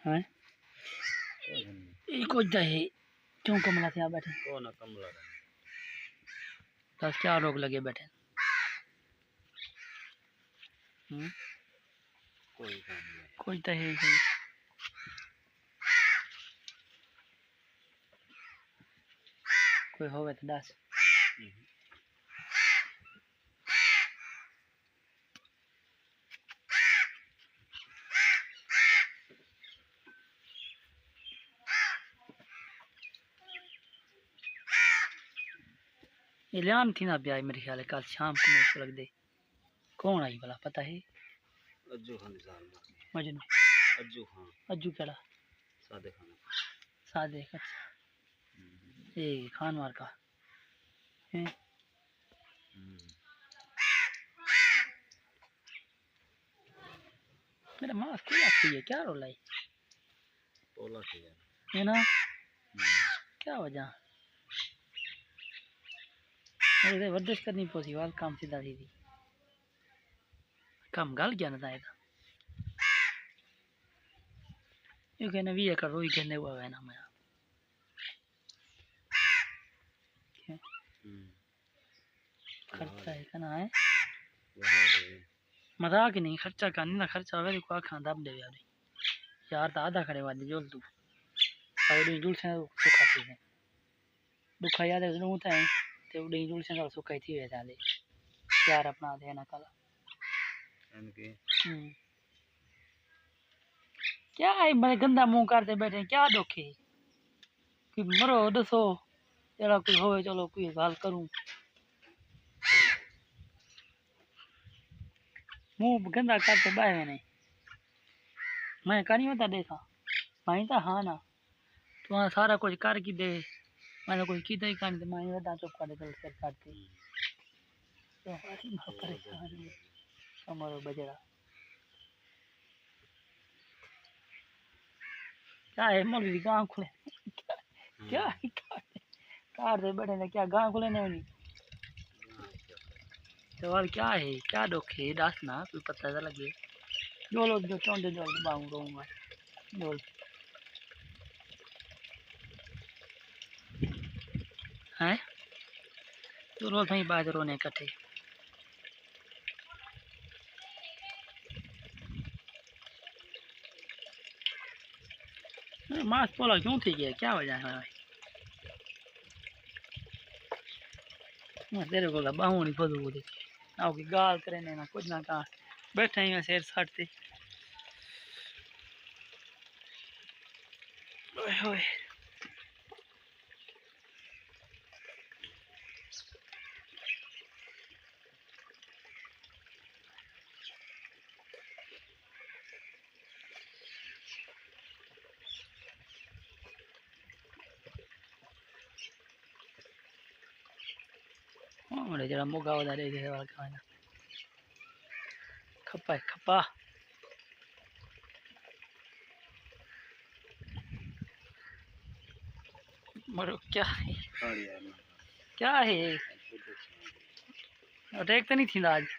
हैं कुछ दहे क्यों कमला से बैठे कौन कमला बस क्या रोग लगे बैठे कोई तो है ही कोई होवे तो दस इलान थी ना ब्याह मेरे ख्याल कल शाम को मेरे को लग दे कौन आई भला पता है अज्जू खान मजनू अज्जू खान अज्जू केड़ा सादे खान सादे अच्छा ये खान मार का है मेरा मास क्या है क्या रोला है पोला है ना क्या वजह अरे वर्जिश करनी पड़ी वाल काम सीधा सीधी काम गल गया ना था ये कहने भी कर रोई कहने हुआ है ना मैं खर्चा है कहना है मजाक ही नहीं खर्चा करनी ना खर्चा वेरी को खांदा दे यार तो आधा खड़े वाले जोल तू और जुल से सुखा थी है दुखा याद है नु था ते उड़ी जुल से सुखा थी वे जाले यार अपना दे ना कला इनके क्या है मैं गंदा मुंह करते बैठे क्या दोखे कि मरो दसो तेरा कोई होवे चलो कोई हाल करूं मुंह गंदा करते बाहे नहीं मैं कहीं होता देखा मैं तो हाँ ना तू सारा कुछ कर की दे मैंने कुछ की ही करनी मैं वदा चुप कर दे कर करते तो परेशान हमारो बजरा क्या है मौलवी गांव खुले क्या है कार दे बैठे ने क्या गांव खुले नहीं सवाल क्या है क्या दुख है दस ना कोई पता तो लगे जोलो जो चौंदे जोल बांग रहूंगा जोल हैं तो रोज ही बाज रोने इकट्ठे मास पोला क्यों थी गया क्या वजह है मैं तेरे को बाहू नहीं फदू बोले आओ की गाल करे ना कुछ ना कहा बैठे ही शेर साटते ओए होए अरे जरा मोगा वदा दे दे वाला खाना खप्पा है खप्पा मरो क्या है क्या है अटैक तो नहीं थी आज